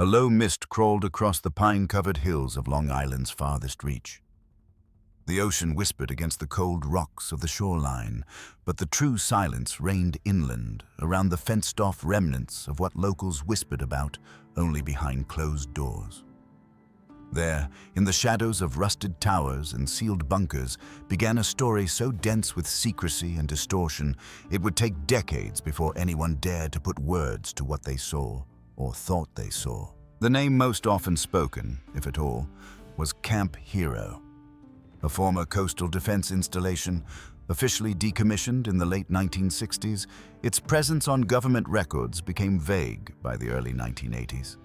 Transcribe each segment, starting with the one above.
A low mist crawled across the pine-covered hills of Long Island's farthest reach. The ocean whispered against the cold rocks of the shoreline, but the true silence reigned inland, around the fenced-off remnants of what locals whispered about only behind closed doors. There, in the shadows of rusted towers and sealed bunkers, began a story so dense with secrecy and distortion it would take decades before anyone dared to put words to what they saw, or thought they saw. The name most often spoken, if at all, was Camp Hero. A former coastal defense installation, officially decommissioned in the late 1960s, its presence on government records became vague by the early 1980s.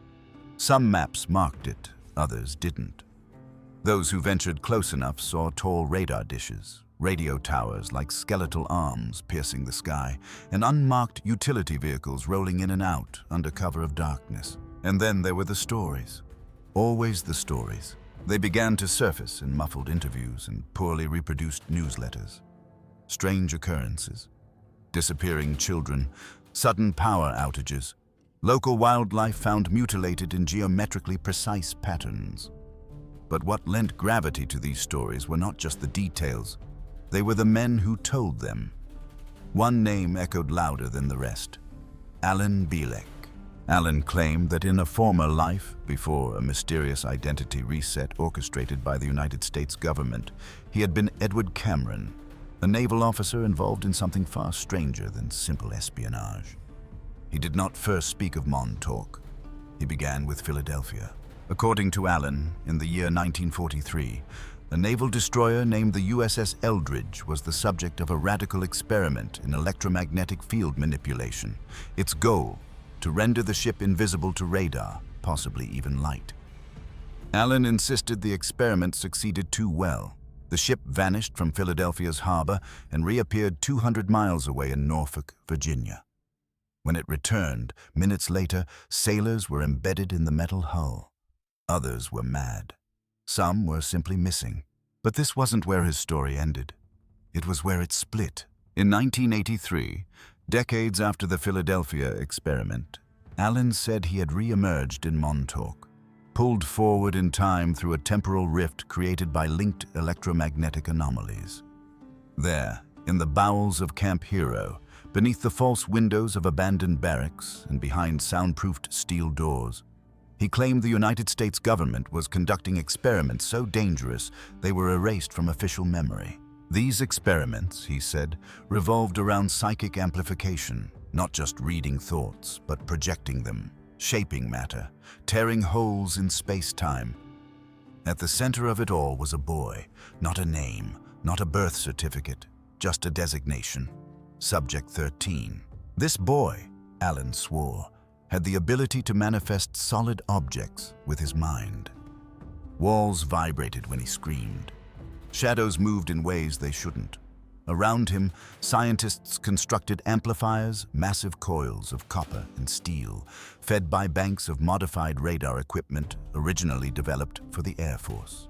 Some maps marked it, others didn't. Those who ventured close enough saw tall radar dishes, radio towers like skeletal arms piercing the sky, and unmarked utility vehicles rolling in and out under cover of darkness. And then there were the stories. Always the stories. They began to surface in muffled interviews and poorly reproduced newsletters. Strange occurrences. Disappearing children, sudden power outages, local wildlife found mutilated in geometrically precise patterns. But what lent gravity to these stories were not just the details. They were the men who told them. One name echoed louder than the rest: Alan Bielek. Alan claimed that in a former life, before a mysterious identity reset orchestrated by the United States government, he had been Edward Cameron, a naval officer involved in something far stranger than simple espionage. He did not first speak of Montauk. He began with Philadelphia. According to Alan, in the year 1943, a naval destroyer named the USS Eldridge was the subject of a radical experiment in electromagnetic field manipulation. Its goal: to render the ship invisible to radar, possibly even light. Alan insisted the experiment succeeded too well. The ship vanished from Philadelphia's harbor and reappeared 200 miles away in Norfolk, Virginia. When it returned, minutes later, sailors were embedded in the metal hull. Others were mad. Some were simply missing. But this wasn't where his story ended. It was where it split. In 1983, decades after the Philadelphia experiment, Alan said he had re-emerged in Montauk, pulled forward in time through a temporal rift created by linked electromagnetic anomalies. There, in the bowels of Camp Hero, beneath the false windows of abandoned barracks and behind soundproofed steel doors, he claimed the United States government was conducting experiments so dangerous they were erased from official memory. These experiments, he said, revolved around psychic amplification, not just reading thoughts, but projecting them, shaping matter, tearing holes in space-time. At the center of it all was a boy, not a name, not a birth certificate, just a designation: Subject 13. This boy, Alan swore, had the ability to manifest solid objects with his mind. Walls vibrated when he screamed. Shadows moved in ways they shouldn't. Around him, scientists constructed amplifiers, massive coils of copper and steel, fed by banks of modified radar equipment originally developed for the Air Force.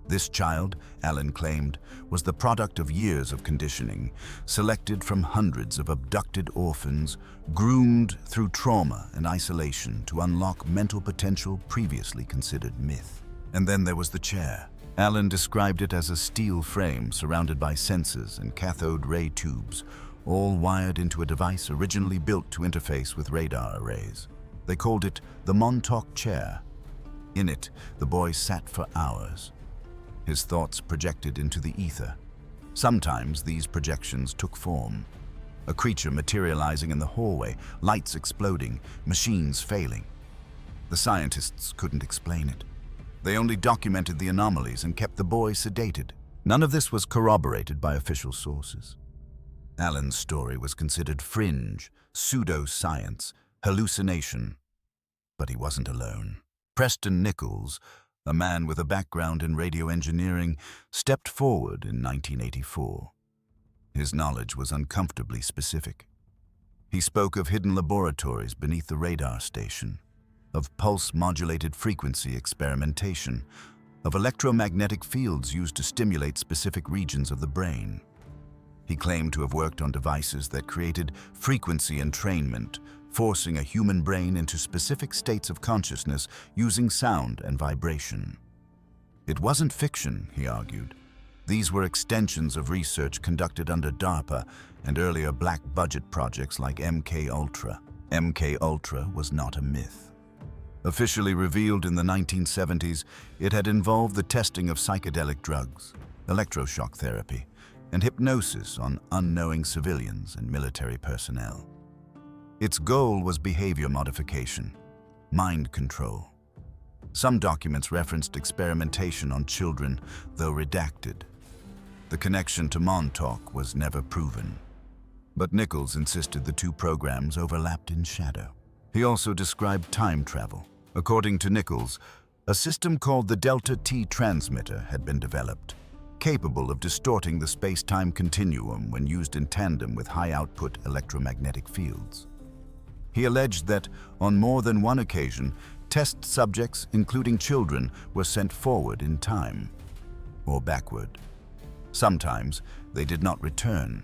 This child, Alan claimed, was the product of years of conditioning, selected from hundreds of abducted orphans, groomed through trauma and isolation to unlock mental potential previously considered myth. And then there was the chair. Alan described it as a steel frame surrounded by sensors and cathode ray tubes, all wired into a device originally built to interface with radar arrays. They called it the Montauk chair. In it, the boy sat for hours. His thoughts projected into the ether. Sometimes these projections took form. A creature materializing in the hallway, lights exploding, machines failing. The scientists couldn't explain it. They only documented the anomalies and kept the boy sedated. None of this was corroborated by official sources. Alan's story was considered fringe, pseudo-science, hallucination. But he wasn't alone. Preston Nichols, a man with a background in radio engineering, stepped forward in 1984. His knowledge was uncomfortably specific. He spoke of hidden laboratories beneath the radar station, of pulse-modulated frequency experimentation, of electromagnetic fields used to stimulate specific regions of the brain. He claimed to have worked on devices that created frequency entrainment, forcing a human brain into specific states of consciousness using sound and vibration. It wasn't fiction, he argued. These were extensions of research conducted under DARPA and earlier black-budget projects like MK Ultra. MK Ultra was not a myth. Officially revealed in the 1970s, it had involved the testing of psychedelic drugs, electroshock therapy, and hypnosis on unknowing civilians and military personnel. Its goal was behavior modification, mind control. Some documents referenced experimentation on children, though redacted. The connection to Montauk was never proven. But Nichols insisted the two programs overlapped in shadow. He also described time travel. According to Nichols, a system called the Delta T transmitter had been developed, capable of distorting the space-time continuum when used in tandem with high-output electromagnetic fields. He alleged that, on more than one occasion, test subjects, including children, were sent forward in time, or backward. Sometimes they did not return.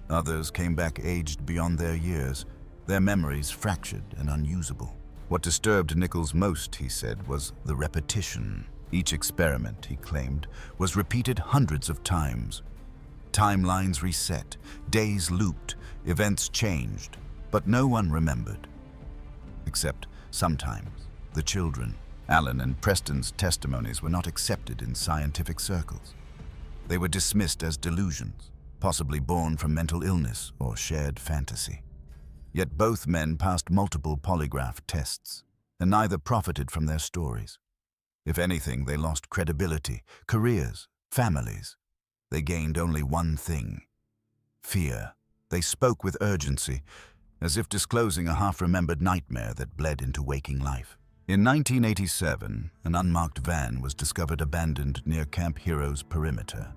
Others came back aged beyond their years, their memories fractured and unusable. What disturbed Nichols most, he said, was the repetition. Each experiment, he claimed, was repeated hundreds of times. Timelines reset, days looped, events changed, but no one remembered. Except sometimes the children. Alan and Preston's testimonies were not accepted in scientific circles. They were dismissed as delusions, possibly born from mental illness or shared fantasy. Yet both men passed multiple polygraph tests, and neither profited from their stories. If anything, they lost credibility, careers, families. They gained only one thing: fear. They spoke with urgency, as if disclosing a half-remembered nightmare that bled into waking life. In 1987, an unmarked van was discovered abandoned near Camp Hero's perimeter.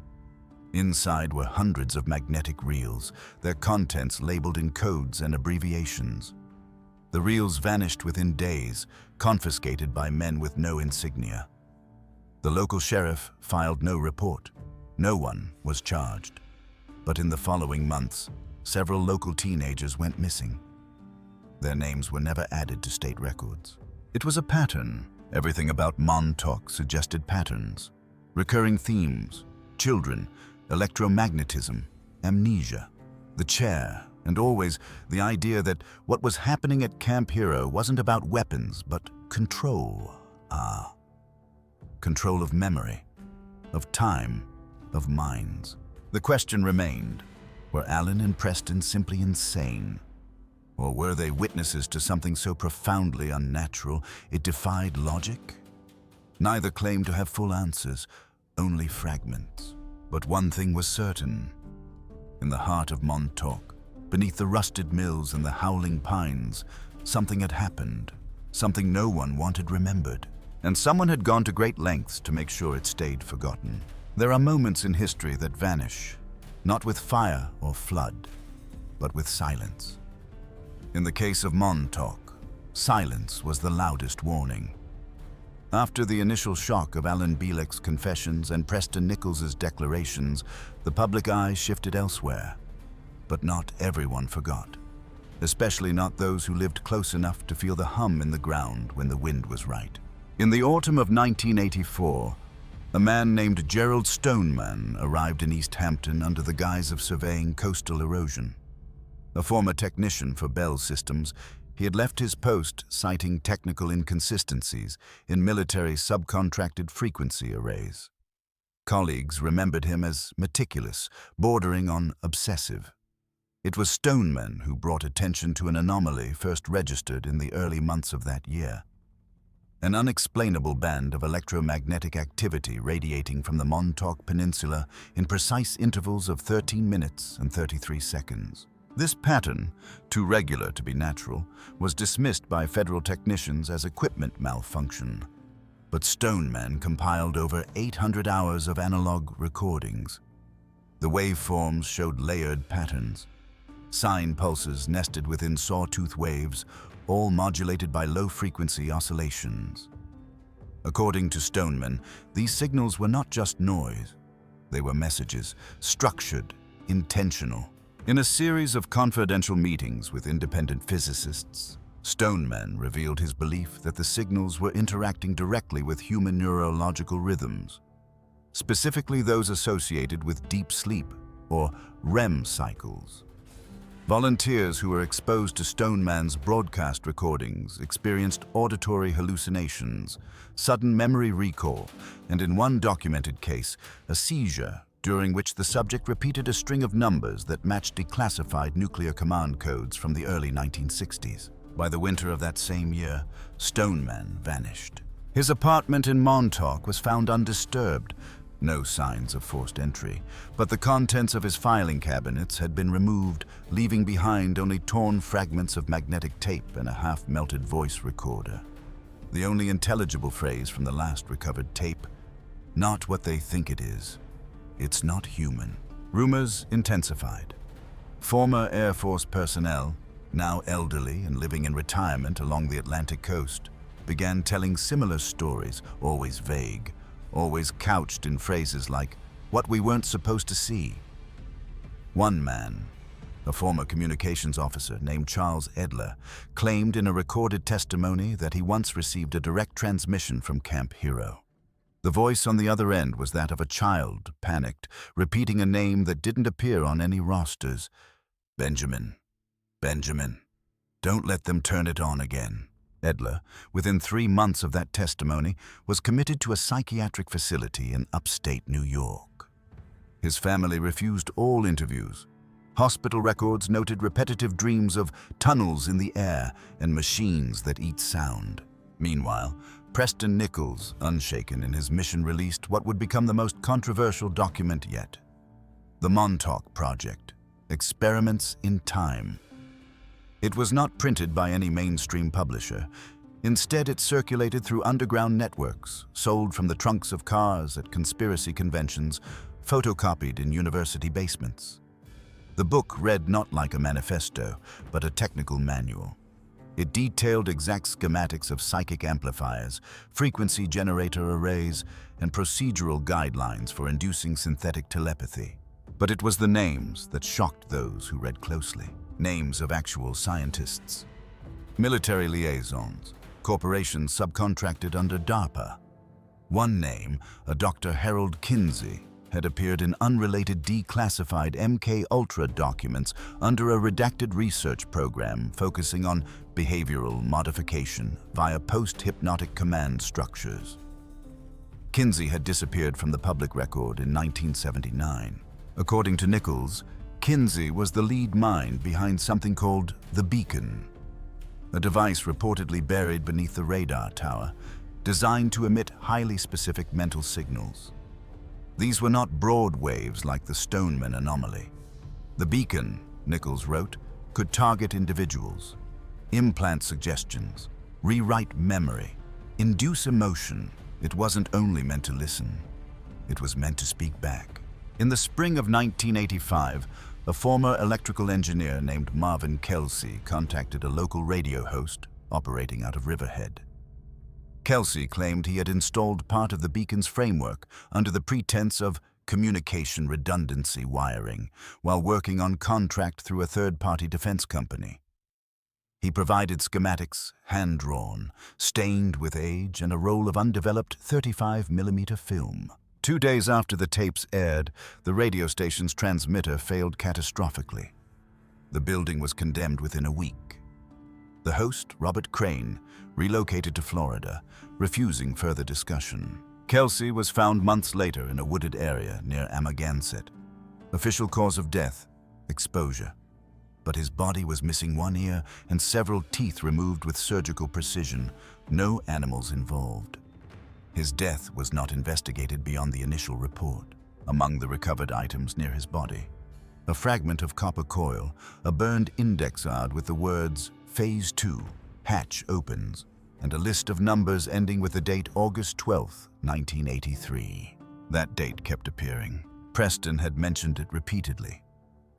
Inside were hundreds of magnetic reels, their contents labeled in codes and abbreviations. The reels vanished within days, confiscated by men with no insignia. The local sheriff filed no report. No one was charged. But in the following months, several local teenagers went missing. Their names were never added to state records. It was a pattern. Everything about Montauk suggested patterns, recurring themes, children, electromagnetism, amnesia, the chair, and always the idea that what was happening at Camp Hero wasn't about weapons, but control. Control of memory, of time, of minds. The question remained, were Alan and Preston simply insane? Or were they witnesses to something so profoundly unnatural it defied logic? Neither claimed to have full answers, only fragments. But one thing was certain. In the heart of Montauk, beneath the rusted mills and the howling pines, something had happened, something no one wanted remembered. And someone had gone to great lengths to make sure it stayed forgotten. There are moments in history that vanish, not with fire or flood, but with silence. In the case of Montauk, silence was the loudest warning. After the initial shock of Alan Bielek's confessions and Preston Nichols's declarations, the public eye shifted elsewhere. But not everyone forgot, especially not those who lived close enough to feel the hum in the ground when the wind was right. In the autumn of 1984, a man named Gerald Stoneman arrived in East Hampton under the guise of surveying coastal erosion. A former technician for Bell Systems, he had left his post citing technical inconsistencies in military subcontracted frequency arrays. Colleagues remembered him as meticulous, bordering on obsessive. It was Stoneman who brought attention to an anomaly first registered in the early months of that year. An unexplainable band of electromagnetic activity radiating from the Montauk Peninsula in precise intervals of 13 minutes and 33 seconds. This pattern, too regular to be natural, was dismissed by federal technicians as equipment malfunction. But Stoneman compiled over 800 hours of analog recordings. The waveforms showed layered patterns, sine pulses nested within sawtooth waves, all modulated by low-frequency oscillations. According to Stoneman, these signals were not just noise. They were messages, structured, intentional. In a series of confidential meetings with independent physicists, Stoneman revealed his belief that the signals were interacting directly with human neurological rhythms, specifically those associated with deep sleep or REM cycles. Volunteers who were exposed to Stoneman's broadcast recordings experienced auditory hallucinations, sudden memory recall, and in one documented case, a seizure during which the subject repeated a string of numbers that matched declassified nuclear command codes from the early 1960s. By the winter of that same year, Stoneman vanished. His apartment in Montauk was found undisturbed, no signs of forced entry, but the contents of his filing cabinets had been removed, leaving behind only torn fragments of magnetic tape and a half-melted voice recorder. The only intelligible phrase from the last recovered tape, "Not what they think it is. It's not human." Rumors intensified. Former Air Force personnel, now elderly and living in retirement along the Atlantic coast, began telling similar stories, always vague, always couched in phrases like, "what we weren't supposed to see." One man, a former communications officer named Charles Edler, claimed in a recorded testimony that he once received a direct transmission from Camp Hero. The voice on the other end was that of a child, panicked, repeating a name that didn't appear on any rosters. "Benjamin. Benjamin. Don't let them turn it on again." Edler, within 3 months of that testimony, was committed to a psychiatric facility in upstate New York. His family refused all interviews. Hospital records noted repetitive dreams of tunnels in the air and machines that eat sound. Meanwhile, Preston Nichols, unshaken in his mission, released what would become the most controversial document yet: the Montauk Project, Experiments in Time. It was not printed by any mainstream publisher. Instead, it circulated through underground networks, sold from the trunks of cars at conspiracy conventions, photocopied in university basements. The book read not like a manifesto, but a technical manual. It detailed exact schematics of psychic amplifiers, frequency generator arrays, and procedural guidelines for inducing synthetic telepathy. But it was the names that shocked those who read closely. Names of actual scientists, military liaisons, corporations subcontracted under DARPA. One name, a Dr. Harold Kinsey, had appeared in unrelated declassified MK-Ultra documents under a redacted research program focusing on behavioral modification via post-hypnotic command structures. Kinsey had disappeared from the public record in 1979. According to Nichols, Kinsey was the lead mind behind something called the Beacon, a device reportedly buried beneath the radar tower, designed to emit highly specific mental signals. These were not broad waves like the Stoneman anomaly. The Beacon, Nichols wrote, could target individuals, implant suggestions, rewrite memory, induce emotion. It wasn't only meant to listen, it was meant to speak back. In the spring of 1985, a former electrical engineer named Marvin Kelsey contacted a local radio host operating out of Riverhead. Kelsey claimed he had installed part of the Beacon's framework under the pretense of communication redundancy wiring while working on contract through a third-party defense company. He provided schematics, hand-drawn, stained with age, and a roll of undeveloped 35mm film. 2 days after the tapes aired, the radio station's transmitter failed catastrophically. The building was condemned within a week. The host, Robert Crane, relocated to Florida, refusing further discussion. Kelsey was found months later in a wooded area near Amagansett. Official cause of death, exposure. But his body was missing one ear and several teeth removed with surgical precision, no animals involved. His death was not investigated beyond the initial report. Among the recovered items near his body, a fragment of copper coil, a burned index card with the words Phase 2, Hatch Opens, and a list of numbers ending with the date August 12, 1983. That date kept appearing. Preston had mentioned it repeatedly.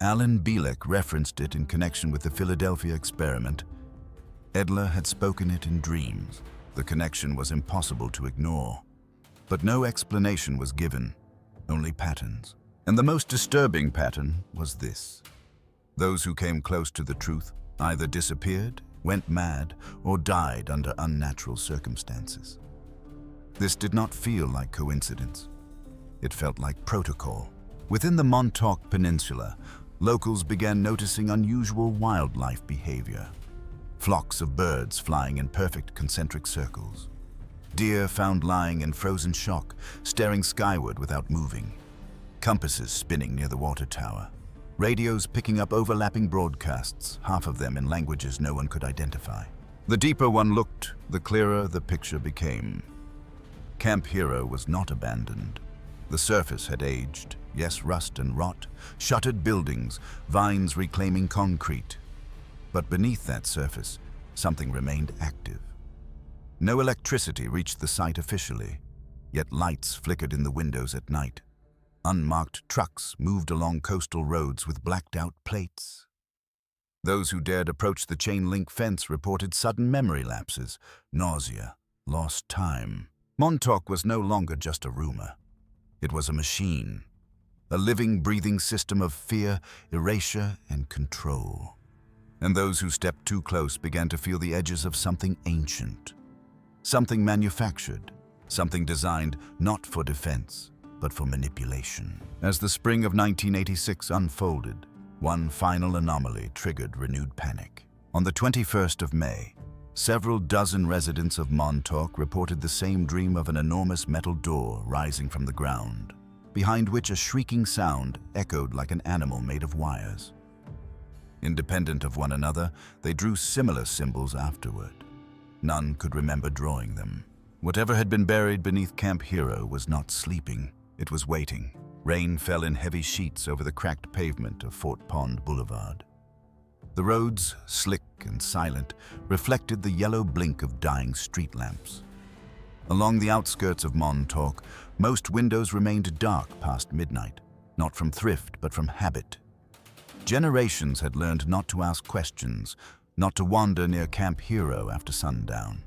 Alan Bielek referenced it in connection with the Philadelphia experiment. Edler had spoken it in dreams. The connection was impossible to ignore. But no explanation was given, only patterns. And the most disturbing pattern was this. Those who came close to the truth either disappeared, went mad, or died under unnatural circumstances. This did not feel like coincidence. It felt like protocol. Within the Montauk Peninsula, locals began noticing unusual wildlife behavior. Flocks of birds flying in perfect concentric circles. Deer found lying in frozen shock, staring skyward without moving. Compasses spinning near the water tower. Radios picking up overlapping broadcasts, half of them in languages no one could identify. The deeper one looked, the clearer the picture became. Camp Hero was not abandoned. The surface had aged, yes, rust and rot, shuttered buildings, vines reclaiming concrete. But beneath that surface, something remained active. No electricity reached the site officially, yet lights flickered in the windows at night. Unmarked trucks moved along coastal roads with blacked-out plates. Those who dared approach the chain-link fence reported sudden memory lapses, nausea, lost time. Montauk was no longer just a rumor. It was a machine, a living, breathing system of fear, erasure, and control. And those who stepped too close began to feel the edges of something ancient, something manufactured, something designed not for defense, but for manipulation. As the spring of 1986 unfolded, one final anomaly triggered renewed panic. On the 21st of May, several dozen residents of Montauk reported the same dream of an enormous metal door rising from the ground, behind which a shrieking sound echoed like an animal made of wires. Independent of one another, they drew similar symbols afterward. None could remember drawing them. Whatever had been buried beneath Camp Hero was not sleeping. It was waiting. Rain fell in heavy sheets over the cracked pavement of Fort Pond Boulevard. The roads, slick and silent, reflected the yellow blink of dying street lamps. Along the outskirts of Montauk, most windows remained dark past midnight, not from thrift but from habit. Generations had learned not to ask questions, not to wander near Camp Hero after sundown.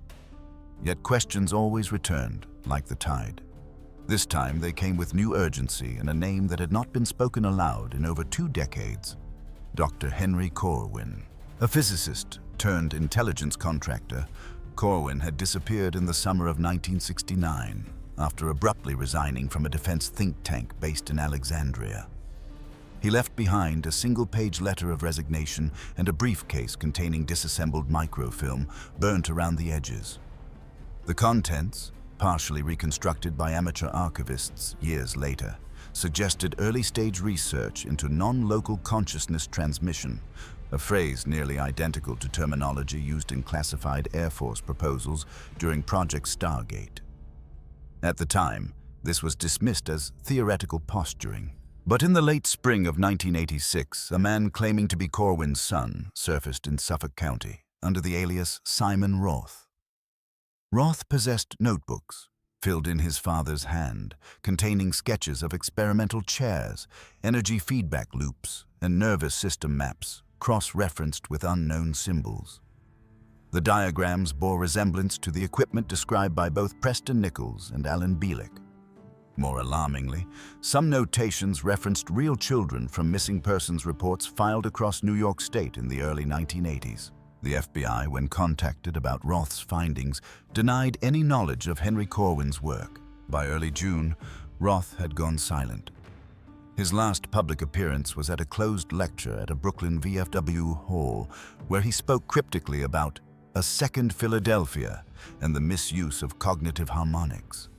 Yet questions always returned, like the tide. This time they came with new urgency and a name that had not been spoken aloud in over 2 decades. Dr. Henry Corwin. A physicist turned intelligence contractor, Corwin had disappeared in the summer of 1969 after abruptly resigning from a defense think tank based in Alexandria. He left behind a single-page letter of resignation and a briefcase containing disassembled microfilm burnt around the edges. The contents, partially reconstructed by amateur archivists years later, suggested early-stage research into non-local consciousness transmission, a phrase nearly identical to terminology used in classified Air Force proposals during Project Stargate. At the time, this was dismissed as theoretical posturing. But in the late spring of 1986, a man claiming to be Corwin's son surfaced in Suffolk County under the alias Simon Roth. Roth possessed notebooks, filled in his father's hand, containing sketches of experimental chairs, energy feedback loops, and nervous system maps, cross-referenced with unknown symbols. The diagrams bore resemblance to the equipment described by both Preston Nichols and Alan Bielek. More alarmingly, some notations referenced real children from missing persons reports filed across New York State in the early 1980s. The FBI, when contacted about Roth's findings, denied any knowledge of Henry Corwin's work. By early June, Roth had gone silent. His last public appearance was at a closed lecture at a Brooklyn VFW hall, where he spoke cryptically about a second Philadelphia and the misuse of cognitive harmonics.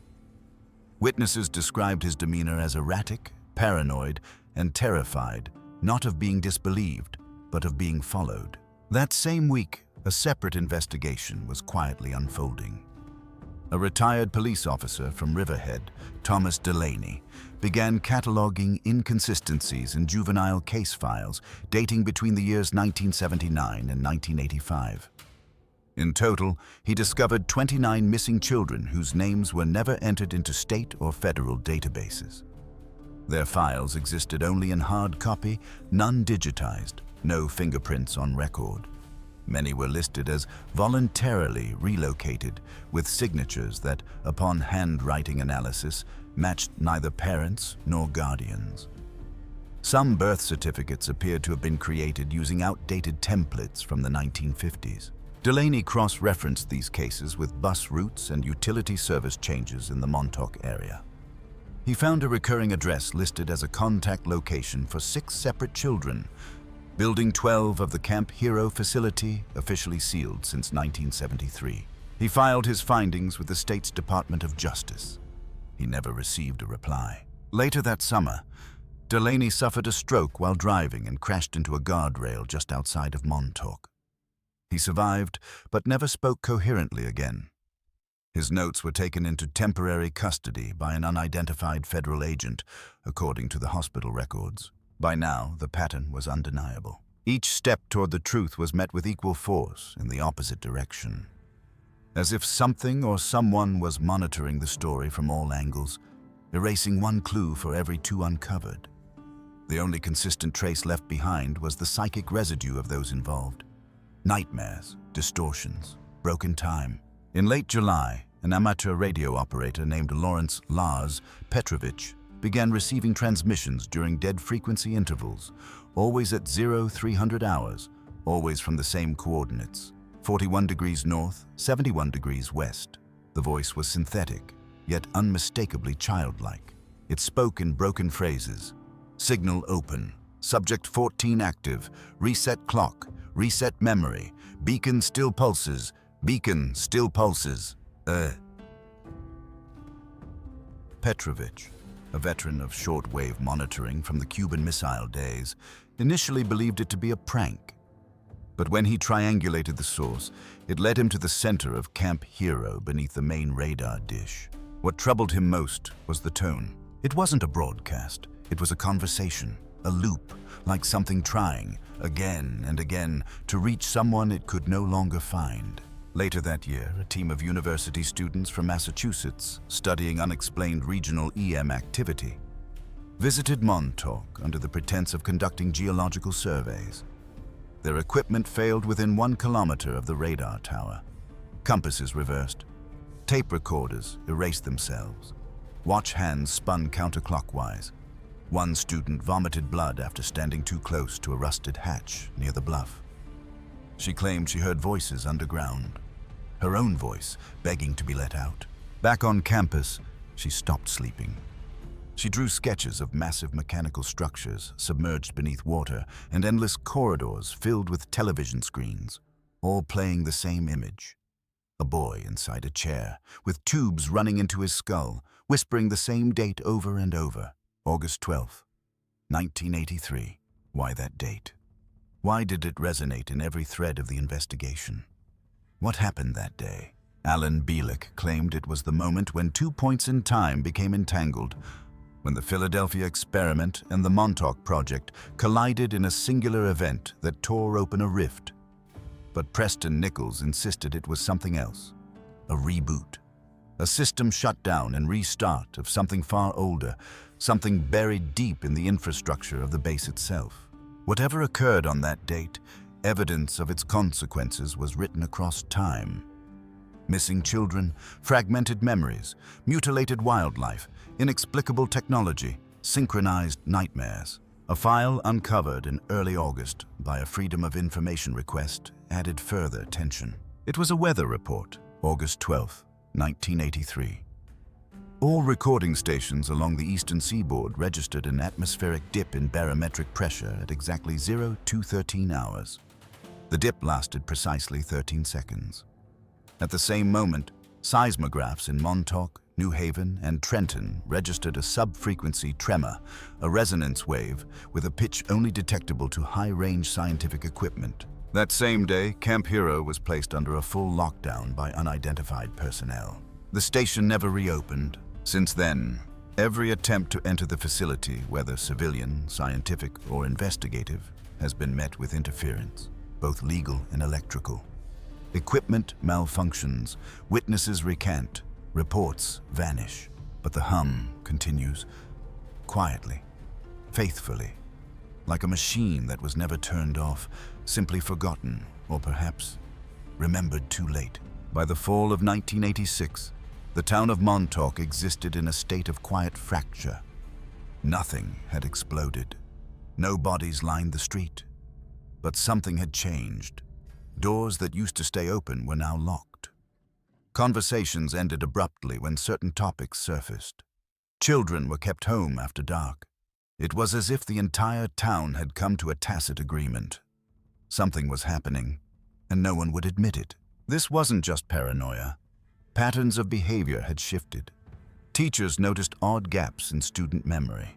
Witnesses described his demeanor as erratic, paranoid, and terrified, not of being disbelieved, but of being followed. That same week, a separate investigation was quietly unfolding. A retired police officer from Riverhead, Thomas Delaney, began cataloging inconsistencies in juvenile case files dating between the years 1979 and 1985. In total, he discovered 29 missing children whose names were never entered into state or federal databases. Their files existed only in hard copy, none digitized, no fingerprints on record. Many were listed as voluntarily relocated, with signatures that, upon handwriting analysis, matched neither parents nor guardians. Some birth certificates appeared to have been created using outdated templates from the 1950s. Delaney cross-referenced these cases with bus routes and utility service changes in the Montauk area. He found a recurring address listed as a contact location for 6 separate children, Building 12 of the Camp Hero facility, officially sealed since 1973. He filed his findings with the state's Department of Justice. He never received a reply. Later that summer, Delaney suffered a stroke while driving and crashed into a guardrail just outside of Montauk. He survived, but never spoke coherently again. His notes were taken into temporary custody by an unidentified federal agent, according to the hospital records. By now, the pattern was undeniable. Each step toward the truth was met with equal force in the opposite direction. As if something or someone was monitoring the story from all angles, erasing one clue for every 2 uncovered. The only consistent trace left behind was the psychic residue of those involved. Nightmares, distortions, broken time. In late July, an amateur radio operator named Lawrence Lars Petrovich began receiving transmissions during dead frequency intervals, always at 0300 hours, always from the same coordinates, 41 degrees north, 71 degrees west. The voice was synthetic, yet unmistakably childlike. It spoke in broken phrases. Signal open, subject 14 active, reset clock, reset memory, beacon still pulses, beacon still pulses. Petrovich, a veteran of shortwave monitoring from the Cuban Missile days, initially believed it to be a prank. But when he triangulated the source, it led him to the center of Camp Hero beneath the main radar dish. What troubled him most was the tone. It wasn't a broadcast. It was a conversation, a loop, like something trying, again and again, to reach someone it could no longer find. Later that year, a team of university students from Massachusetts, studying unexplained regional EM activity, visited Montauk under the pretense of conducting geological surveys. Their equipment failed within 1 kilometer of the radar tower. Compasses reversed. Tape recorders erased themselves. Watch hands spun counterclockwise. One student vomited blood after standing too close to a rusted hatch near the bluff. She claimed she heard voices underground, her own voice begging to be let out. Back on campus, she stopped sleeping. She drew sketches of massive mechanical structures submerged beneath water and endless corridors filled with television screens, all playing the same image. A boy inside a chair, with tubes running into his skull, whispering the same date over and over. August 12th, 1983. Why that date? Why did it resonate in every thread of the investigation? What happened that day? Alan Bielek claimed it was the moment when 2 points in time became entangled, when the Philadelphia experiment and the Montauk project collided in a singular event that tore open a rift. But Preston Nichols insisted it was something else, a reboot. A system shut down and restart of something far older, something buried deep in the infrastructure of the base itself. Whatever occurred on that date, evidence of its consequences was written across time. Missing children, fragmented memories, mutilated wildlife, inexplicable technology, synchronized nightmares. A file uncovered in early August by a Freedom of Information request added further tension. It was a weather report, August 12th, 1983. All recording stations along the eastern seaboard registered an atmospheric dip in barometric pressure at exactly 0213 hours. The dip lasted precisely 13 seconds. At the same moment, seismographs in Montauk, New Haven, and Trenton registered a sub-frequency tremor, a resonance wave with a pitch only detectable to high-range scientific equipment. That same day, Camp Hero was placed under a full lockdown by unidentified personnel. The station never reopened. Since then, every attempt to enter the facility, whether civilian, scientific, or investigative, has been met with interference, both legal and electrical. Equipment malfunctions, witnesses recant, reports vanish, but the hum continues, quietly, faithfully, like a machine that was never turned off, simply forgotten, or perhaps remembered too late. By the fall of 1986, the town of Montauk existed in a state of quiet fracture. Nothing had exploded. No bodies lined the street. But something had changed. Doors that used to stay open were now locked. Conversations ended abruptly when certain topics surfaced. Children were kept home after dark. It was as if the entire town had come to a tacit agreement. Something was happening, and no one would admit it. This wasn't just paranoia. Patterns of behavior had shifted. Teachers noticed odd gaps in student memory.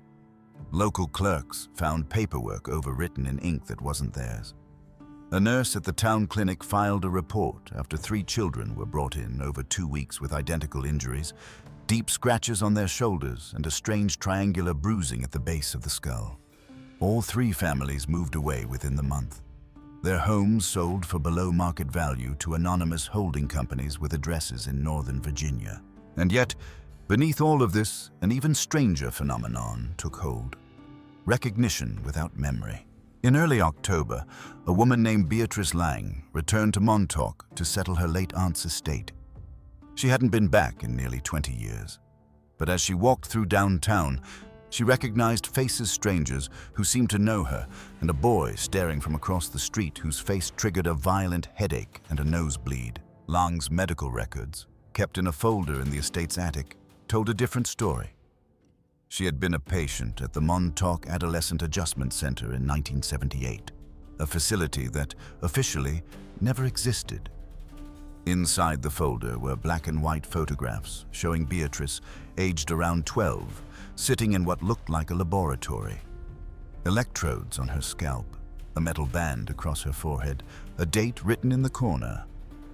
Local clerks found paperwork overwritten in ink that wasn't theirs. A nurse at the town clinic filed a report after 3 children were brought in over 2 weeks with identical injuries, deep scratches on their shoulders and a strange triangular bruising at the base of the skull. All 3 families moved away within the month. Their homes sold for below market value to anonymous holding companies with addresses in Northern Virginia. And yet, beneath all of this, an even stranger phenomenon took hold. Recognition without memory. In early October, a woman named Beatrice Lang returned to Montauk to settle her late aunt's estate. She hadn't been back in nearly 20 years. But as she walked through downtown, she recognized faceless strangers who seemed to know her and a boy staring from across the street whose face triggered a violent headache and a nosebleed. Lang's medical records, kept in a folder in the estate's attic, told a different story. She had been a patient at the Montauk Adolescent Adjustment Center in 1978, a facility that officially never existed. Inside the folder were black and white photographs showing Beatrice, aged around 12, sitting in what looked like a laboratory. Electrodes on her scalp, a metal band across her forehead, a date written in the corner,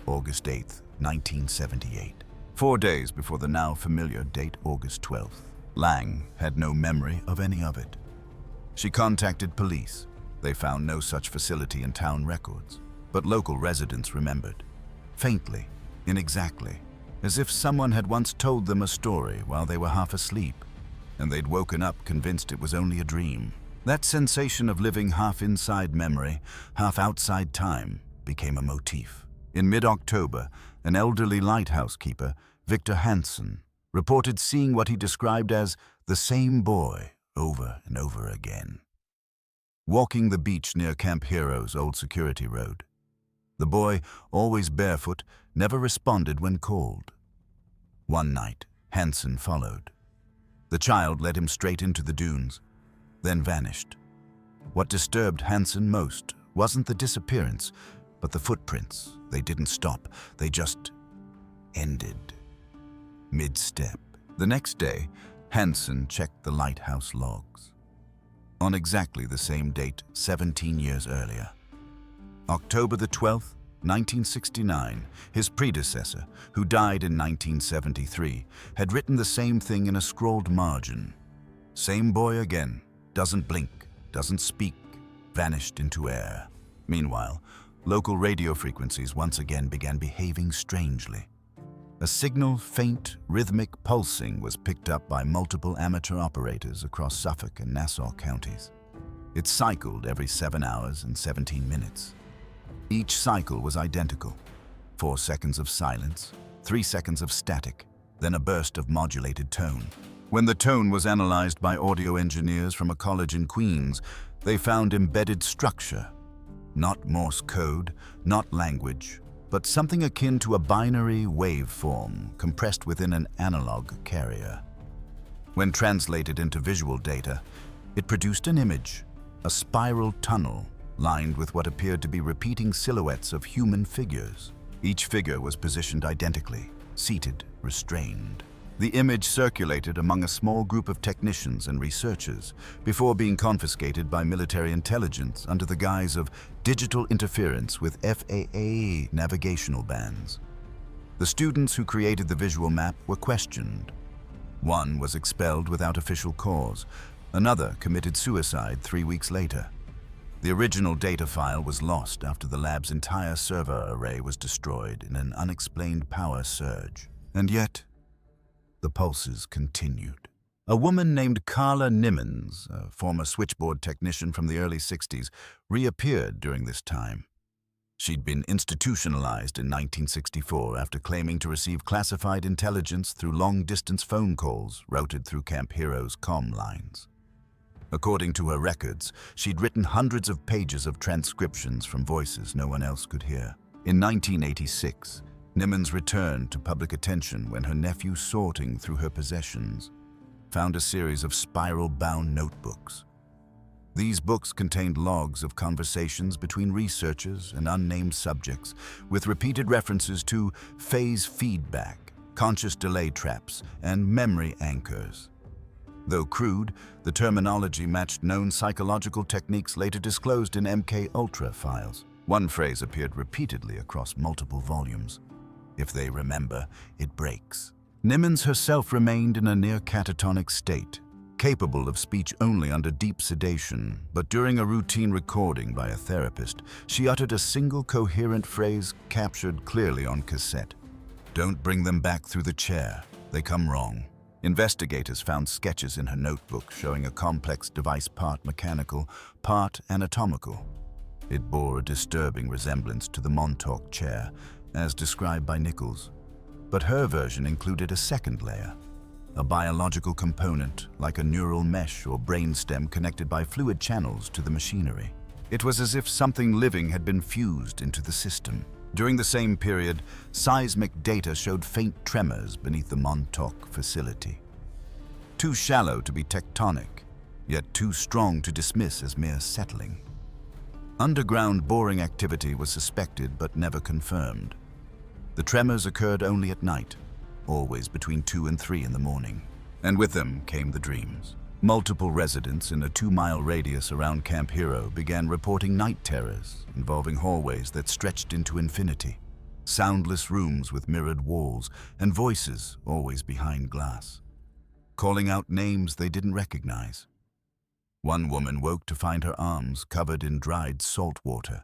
August 8, 1978. 4 days before the now familiar date, August 12th. Lang had no memory of any of it. She contacted police. They found no such facility in town records, but local residents remembered. Faintly, inexactly, as if someone had once told them a story while they were half asleep, and they'd woken up convinced it was only a dream. That sensation of living half inside memory, half outside time, became a motif. In mid-October, an elderly lighthouse keeper, Victor Hansen, reported seeing what he described as the same boy over and over again. Walking the beach near Camp Hero's old security road. The boy, always barefoot, never responded when called. One night, Hansen followed. The child led him straight into the dunes, then vanished. What disturbed Hansen most wasn't the disappearance, but the footprints. They didn't stop, they just ended. Mid-step. The next day, Hansen checked the lighthouse logs. On exactly the same date, 17 years earlier. October the 12th, 1969, his predecessor, who died in 1973, had written the same thing in a scrawled margin. Same boy again, doesn't blink, doesn't speak, vanished into air. Meanwhile, local radio frequencies once again began behaving strangely. A signal, faint, rhythmic pulsing was picked up by multiple amateur operators across Suffolk and Nassau counties. It cycled every 7 hours and 17 minutes. Each cycle was identical. 4 seconds of silence, 3 seconds of static, then a burst of modulated tone. When the tone was analyzed by audio engineers from a college in Queens, they found embedded structure. Not Morse code, not language, but something akin to a binary waveform compressed within an analog carrier. When translated into visual data, it produced an image, a spiral tunnel lined with what appeared to be repeating silhouettes of human figures. Each figure was positioned identically, seated, restrained. The image circulated among a small group of technicians and researchers before being confiscated by military intelligence under the guise of digital interference with FAA navigational bands. The students who created the visual map were questioned. One was expelled without official cause. Another committed suicide 3 weeks later. The original data file was lost after the lab's entire server array was destroyed in an unexplained power surge. And yet, the pulses continued. A woman named Carla Nimmons, a former switchboard technician from the early 60s, reappeared during this time. She'd been institutionalized in 1964 after claiming to receive classified intelligence through long-distance phone calls routed through Camp Hero's comm lines. According to her records, she'd written hundreds of pages of transcriptions from voices no one else could hear. In 1986, Nimmons returned to public attention when her nephew, sorting through her possessions, found a series of spiral-bound notebooks. These books contained logs of conversations between researchers and unnamed subjects, with repeated references to phase feedback, conscious delay traps, and memory anchors. Though crude, the terminology matched known psychological techniques later disclosed in MK Ultra files. One phrase appeared repeatedly across multiple volumes. If they remember, it breaks. Nimmons herself remained in a near catatonic state, capable of speech only under deep sedation, but during a routine recording by a therapist, she uttered a single coherent phrase captured clearly on cassette. "Don't bring them back through the chair. They come wrong." Investigators found sketches in her notebook showing a complex device, part mechanical, part anatomical. It bore a disturbing resemblance to the Montauk chair, as described by Nichols. But her version included a second layer, a biological component like a neural mesh or brainstem connected by fluid channels to the machinery. It was as if something living had been fused into the system. During the same period, seismic data showed faint tremors beneath the Montauk facility. Too shallow to be tectonic, yet too strong to dismiss as mere settling. Underground boring activity was suspected but never confirmed. The tremors occurred only at night, always between 2 and 3 in the morning. And with them came the dreams. Multiple residents in a 2-mile radius around Camp Hero began reporting night terrors involving hallways that stretched into infinity, soundless rooms with mirrored walls, and voices always behind glass, calling out names they didn't recognize. One woman woke to find her arms covered in dried salt water.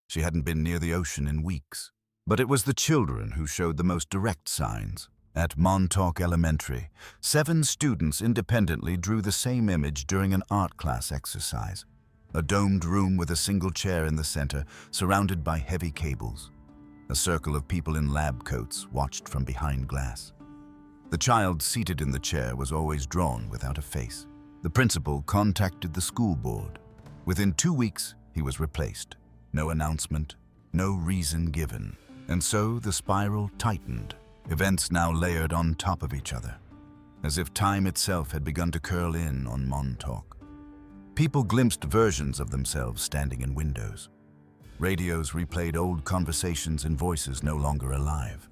She hadn't been near the ocean in weeks. But it was the children who showed the most direct signs. At Montauk Elementary, 7 students independently drew the same image during an art class exercise. A domed room with a single chair in the center, surrounded by heavy cables. A circle of people in lab coats watched from behind glass. The child seated in the chair was always drawn without a face. The principal contacted the school board. Within 2 weeks, he was replaced. No announcement, no reason given. And so the spiral tightened, events now layered on top of each other, as if time itself had begun to curl in on Montauk. People glimpsed versions of themselves standing in windows. Radios replayed old conversations and voices no longer alive.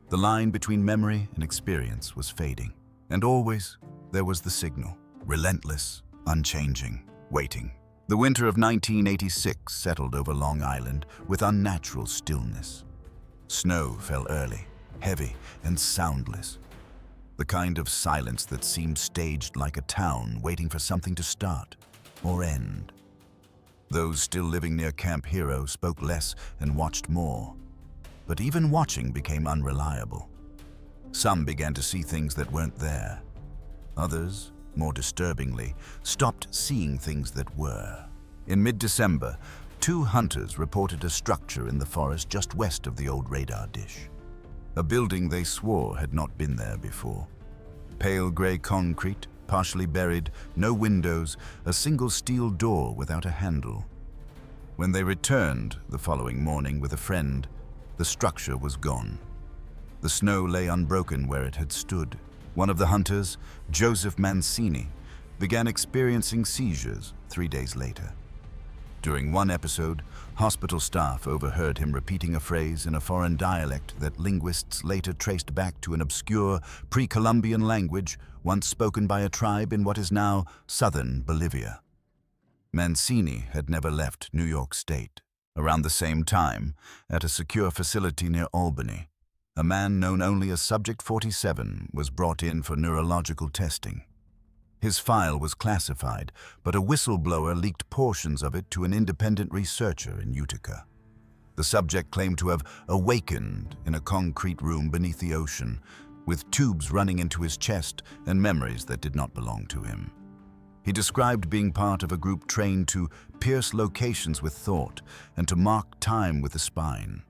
The line between memory and experience was fading, and always there was the signal, relentless, unchanging, waiting. The winter of 1986 settled over Long Island with unnatural stillness. Snow fell early, heavy and soundless. The kind of silence that seemed staged like a town waiting for something to start or end. Those still living near Camp Hero spoke less and watched more. But even watching became unreliable. Some began to see things that weren't there. Others, more disturbingly, stopped seeing things that were. In mid-December, 2 hunters reported a structure in the forest just west of the old radar dish. A building they swore had not been there before. Pale gray concrete, partially buried, no windows, a single steel door without a handle. When they returned the following morning with a friend, the structure was gone. The snow lay unbroken where it had stood. One of the hunters, Joseph Mancini, began experiencing seizures 3 days later. During one episode, hospital staff overheard him repeating a phrase in a foreign dialect that linguists later traced back to an obscure pre-Columbian language once spoken by a tribe in what is now southern Bolivia. Mancini had never left New York State. Around the same time, at a secure facility near Albany, a man known only as Subject 47 was brought in for neurological testing. His file was classified, but a whistleblower leaked portions of it to an independent researcher in Utica. The subject claimed to have awakened in a concrete room beneath the ocean, with tubes running into his chest and memories that did not belong to him. He described being part of a group trained to pierce locations with thought and to mark time with the spine.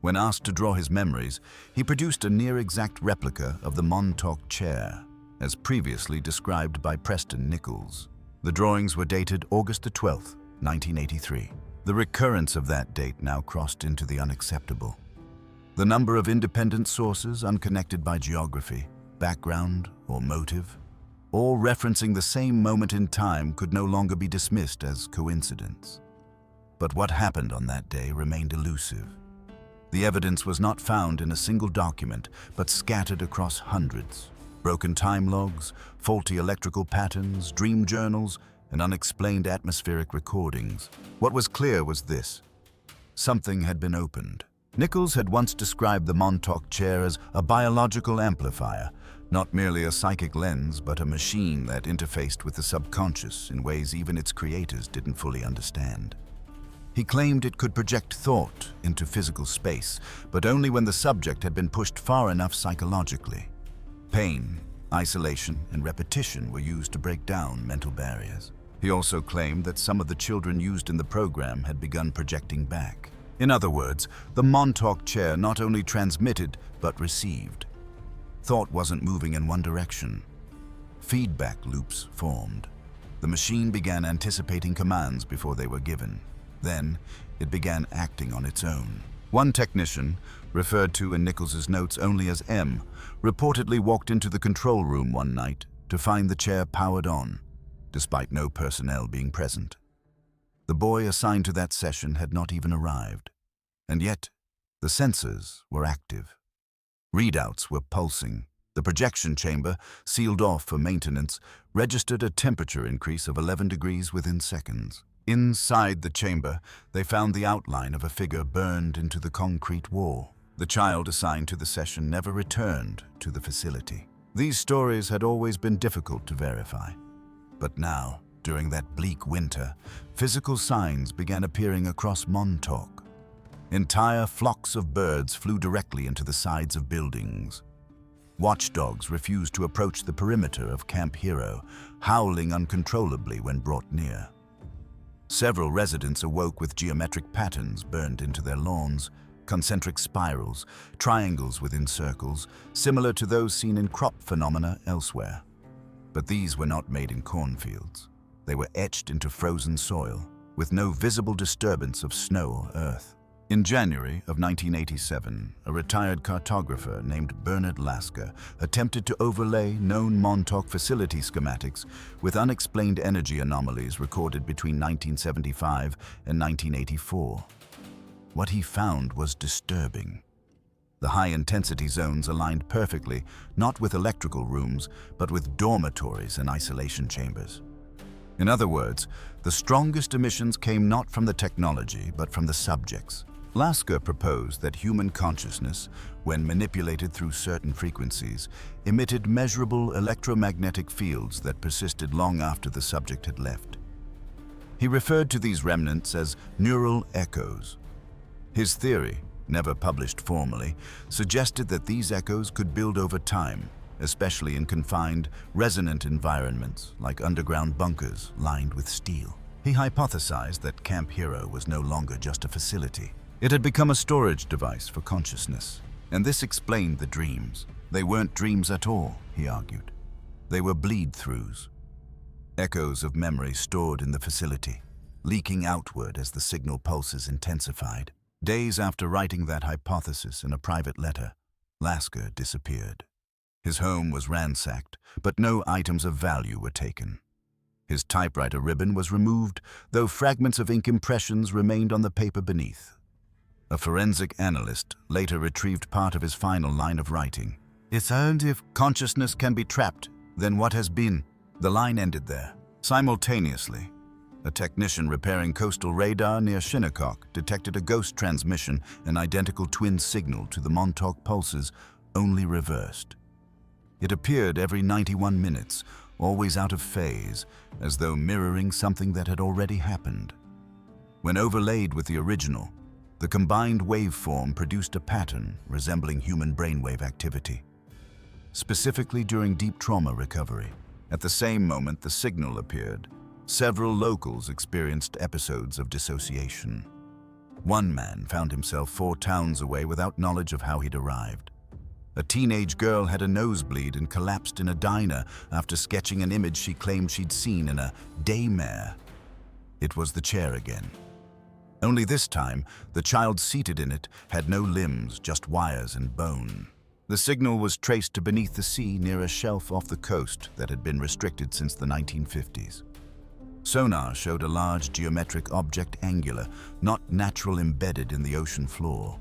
When asked to draw his memories, he produced a near-exact replica of the Montauk chair, as previously described by Preston Nichols. The drawings were dated August the 12th, 1983. The recurrence of that date now crossed into the unacceptable. The number of independent sources, unconnected by geography, background, or motive, all referencing the same moment in time, could no longer be dismissed as coincidence. But what happened on that day remained elusive. The evidence was not found in a single document, but scattered across hundreds. Broken time logs, faulty electrical patterns, dream journals, and unexplained atmospheric recordings. What was clear was this: something had been opened. Nichols had once described the Montauk chair as a biological amplifier, not merely a psychic lens, but a machine that interfaced with the subconscious in ways even its creators didn't fully understand. He claimed it could project thought into physical space, but only when the subject had been pushed far enough psychologically. Pain, isolation, and repetition were used to break down mental barriers. He also claimed that some of the children used in the program had begun projecting back. In other words, the Montauk chair not only transmitted, but received. Thought wasn't moving in one direction. Feedback loops formed. The machine began anticipating commands before they were given. Then, it began acting on its own. One technician, referred to in Nichols's notes only as M, reportedly walked into the control room one night to find the chair powered on, despite no personnel being present. The boy assigned to that session had not even arrived, and yet the sensors were active. Readouts were pulsing. The projection chamber, sealed off for maintenance, registered a temperature increase of 11 degrees within seconds. Inside the chamber, they found the outline of a figure burned into the concrete wall. The child assigned to the session never returned to the facility. These stories had always been difficult to verify. But now, during that bleak winter, physical signs began appearing across Montauk. Entire flocks of birds flew directly into the sides of buildings. Watchdogs refused to approach the perimeter of Camp Hero, howling uncontrollably when brought near. Several residents awoke with geometric patterns burned into their lawns, concentric spirals, triangles within circles, similar to those seen in crop phenomena elsewhere. But these were not made in cornfields. They were etched into frozen soil, with no visible disturbance of snow or earth. In January of 1987, a retired cartographer named Bernard Lasker attempted to overlay known Montauk facility schematics with unexplained energy anomalies recorded between 1975 and 1984. What he found was disturbing. The high-intensity zones aligned perfectly, not with electrical rooms, but with dormitories and isolation chambers. In other words, the strongest emissions came not from the technology, but from the subjects. Lasker proposed that human consciousness, when manipulated through certain frequencies, emitted measurable electromagnetic fields that persisted long after the subject had left. He referred to these remnants as neural echoes. His theory, never published formally, suggested that these echoes could build over time, especially in confined, resonant environments like underground bunkers lined with steel. He hypothesized that Camp Hero was no longer just a facility. It had become a storage device for consciousness, and this explained the dreams. They weren't dreams at all, he argued. They were bleed-throughs, echoes of memory stored in the facility, leaking outward as the signal pulses intensified. Days after writing that hypothesis in a private letter, Lasker disappeared. His home was ransacked, but no items of value were taken. His typewriter ribbon was removed, though fragments of ink impressions remained on the paper beneath. A forensic analyst later retrieved part of his final line of writing. "It's only if consciousness can be trapped, then what has been?" The line ended there. Simultaneously, a technician repairing coastal radar near Shinnecock detected a ghost transmission, an identical twin signal to the Montauk pulses, only reversed. It appeared every 91 minutes, always out of phase, as though mirroring something that had already happened. When overlaid with the original, the combined waveform produced a pattern resembling human brainwave activity, specifically during deep trauma recovery. At the same moment the signal appeared, several locals experienced episodes of dissociation. One man found himself 4 towns away without knowledge of how he'd arrived. A teenage girl had a nosebleed and collapsed in a diner after sketching an image she claimed she'd seen in a daymare. It was the chair again. Only this time, the child seated in it had no limbs, just wires and bone. The signal was traced to beneath the sea near a shelf off the coast that had been restricted since the 1950s. Sonar showed a large geometric object angular, not natural, embedded in the ocean floor.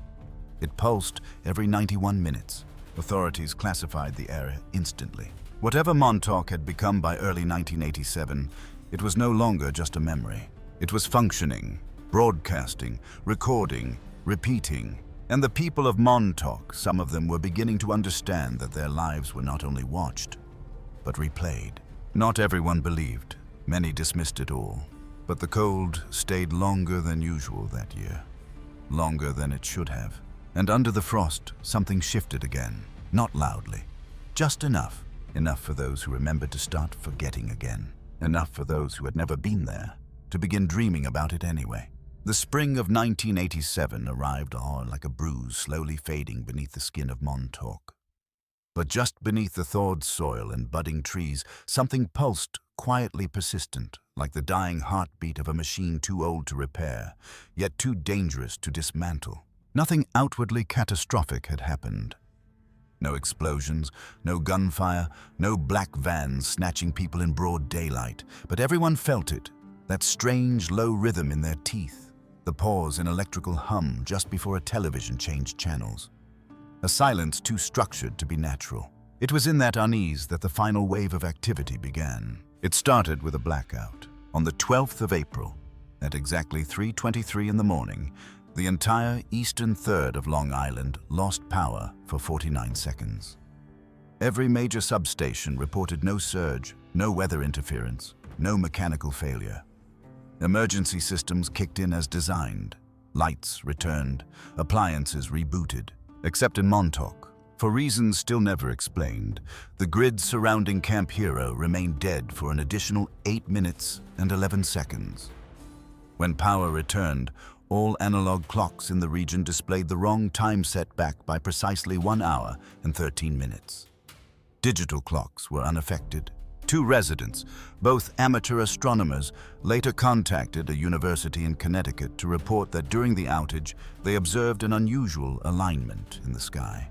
It pulsed every 91 minutes. Authorities classified the area instantly. Whatever Montauk had become by early 1987, it was no longer just a memory. It was functioning, broadcasting, recording, repeating. And the people of Montauk, some of them were beginning to understand that their lives were not only watched, but replayed. Not everyone believed. Many dismissed it all. But the cold stayed longer than usual that year. Longer than it should have. And under the frost, something shifted again. Not loudly. Just enough. Enough for those who remembered to start forgetting again. Enough for those who had never been there to begin dreaming about it anyway. The spring of 1987 arrived like a bruise slowly fading beneath the skin of Montauk. But just beneath the thawed soil and budding trees, something pulsed, quietly persistent, like the dying heartbeat of a machine too old to repair, yet too dangerous to dismantle. Nothing outwardly catastrophic had happened. No explosions, no gunfire, no black vans snatching people in broad daylight, but everyone felt it, that strange low rhythm in their teeth, the pause in electrical hum just before a television changed channels. A silence too structured to be natural. It was in that unease that the final wave of activity began. It started with a blackout. On the 12th of April, at exactly 3:23 in the morning, the entire eastern third of Long Island lost power for 49 seconds. Every major substation reported no surge, no weather interference, no mechanical failure. Emergency systems kicked in as designed. Lights returned, appliances rebooted. Except in Montauk. For reasons still never explained, the grid surrounding Camp Hero remained dead for an additional 8 minutes and 11 seconds. When power returned, all analog clocks in the region displayed the wrong time set back by precisely 1 hour and 13 minutes. Digital clocks were unaffected. 2 residents, both amateur astronomers, later contacted a university in Connecticut to report that during the outage, they observed an unusual alignment in the sky.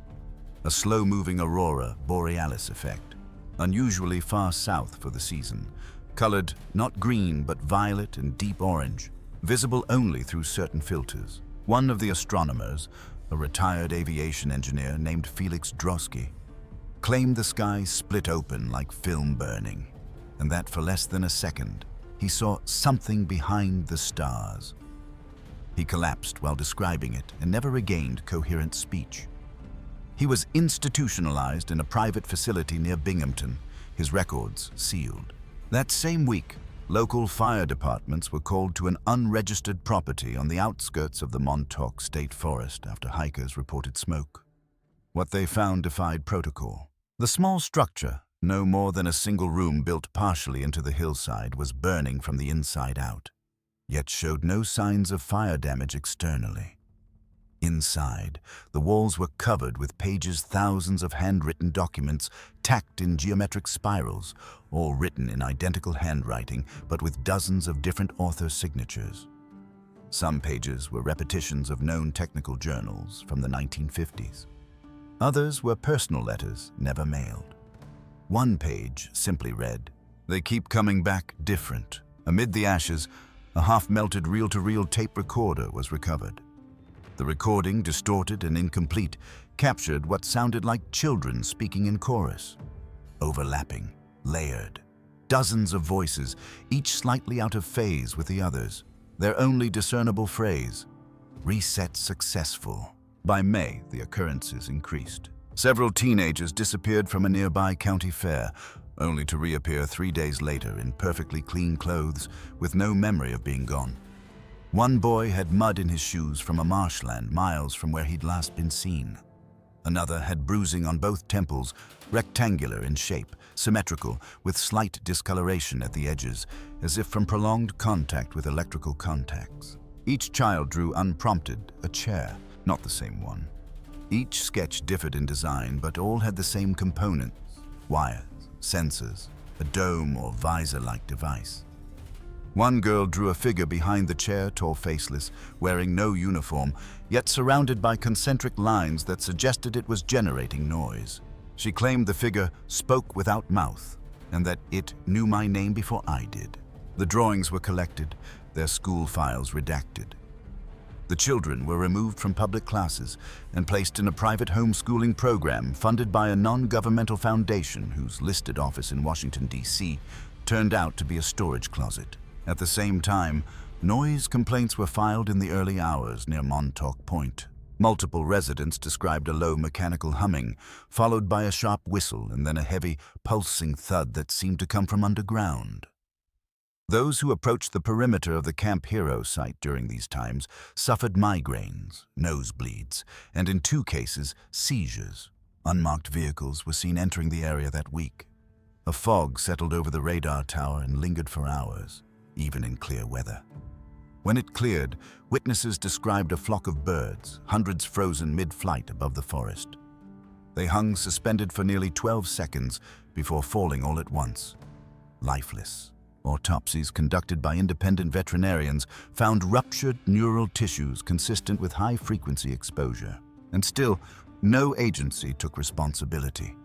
A slow-moving aurora borealis effect, unusually far south for the season, colored not green but violet and deep orange, visible only through certain filters. One of the astronomers, a retired aviation engineer named Felix Drosky, claimed the sky split open like film burning, and that for less than a second, he saw something behind the stars. He collapsed while describing it and never regained coherent speech. He was institutionalized in a private facility near Binghamton, his records sealed. That same week, local fire departments were called to an unregistered property on the outskirts of the Montauk State Forest after hikers reported smoke. What they found defied protocol. The small structure, no more than a single room built partially into the hillside, was burning from the inside out, yet showed no signs of fire damage externally. Inside, the walls were covered with pages, thousands of handwritten documents tacked in geometric spirals, all written in identical handwriting, but with dozens of different author signatures. Some pages were repetitions of known technical journals from the 1950s. Others were personal letters never mailed. One page simply read, "They keep coming back different." Amid the ashes, a half-melted reel-to-reel tape recorder was recovered. The recording, distorted and incomplete, captured what sounded like children speaking in chorus. Overlapping, layered. Dozens of voices, each slightly out of phase with the others. Their only discernible phrase, "Reset successful." By May, the occurrences increased. Several teenagers disappeared from a nearby county fair, only to reappear 3 days later in perfectly clean clothes with no memory of being gone. One boy had mud in his shoes from a marshland miles from where he'd last been seen. Another had bruising on both temples, rectangular in shape, symmetrical, with slight discoloration at the edges, as if from prolonged contact with electrical contacts. Each child drew unprompted a chair, not the same one. Each sketch differed in design, but all had the same components: wires, sensors, a dome or visor-like device. One girl drew a figure behind the chair, tall, faceless, wearing no uniform, yet surrounded by concentric lines that suggested it was generating noise. She claimed the figure spoke without mouth, and that it knew my name before I did. The drawings were collected, their school files redacted. The children were removed from public classes and placed in a private homeschooling program funded by a non-governmental foundation whose listed office in Washington, D.C. turned out to be a storage closet. At the same time, noise complaints were filed in the early hours near Montauk Point. Multiple residents described a low mechanical humming, followed by a sharp whistle and then a heavy, pulsing thud that seemed to come from underground. Those who approached the perimeter of the Camp Hero site during these times suffered migraines, nosebleeds, and in 2 cases, seizures. Unmarked vehicles were seen entering the area that week. A fog settled over the radar tower and lingered for hours, even in clear weather. When it cleared, witnesses described a flock of birds, hundreds frozen mid-flight above the forest. They hung suspended for nearly 12 seconds before falling all at once, lifeless. Autopsies conducted by independent veterinarians found ruptured neural tissues consistent with high-frequency exposure. And still, no agency took responsibility.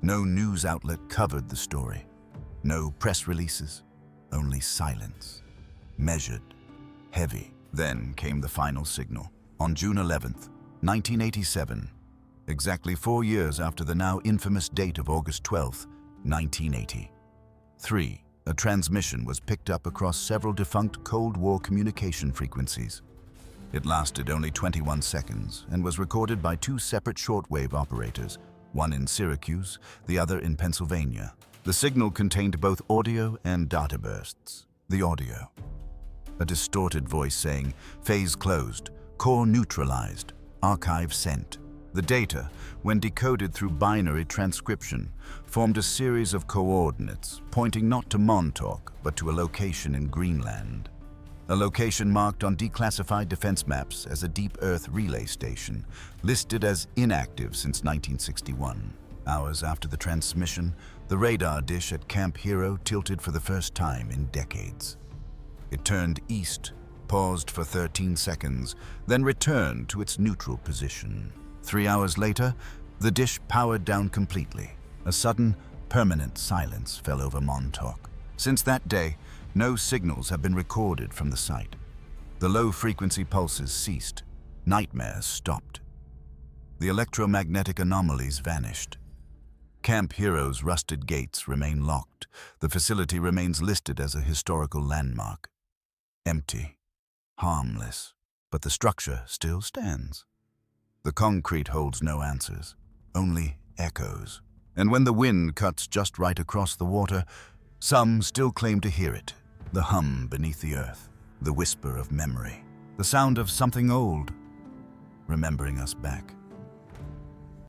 No news outlet covered the story. No press releases, only silence. Measured, heavy. Then came the final signal. On June 11th, 1987, exactly 4 years after the now infamous date of August 12th, 1980. 3. A transmission was picked up across several defunct Cold War communication frequencies. It lasted only 21 seconds and was recorded by 2 separate shortwave operators, one in Syracuse, the other in Pennsylvania. The signal contained both audio and data bursts. The audio: a distorted voice saying, "Phase closed, core neutralized, archive sent." The data, when decoded through binary transcription, formed a series of coordinates pointing not to Montauk, but to a location in Greenland. A location marked on declassified defense maps as a deep Earth relay station, listed as inactive since 1961. Hours after the transmission, the radar dish at Camp Hero tilted for the first time in decades. It turned east, paused for 13 seconds, then returned to its neutral position. 3 hours later, the dish powered down completely. A sudden, permanent silence fell over Montauk. Since that day, no signals have been recorded from the site. The low-frequency pulses ceased. Nightmares stopped. The electromagnetic anomalies vanished. Camp Hero's rusted gates remain locked. The facility remains listed as a historical landmark. Empty, harmless, but the structure still stands. The concrete holds no answers, only echoes. And when the wind cuts just right across the water, some still claim to hear it. The hum beneath the earth, the whisper of memory, the sound of something old, remembering us back.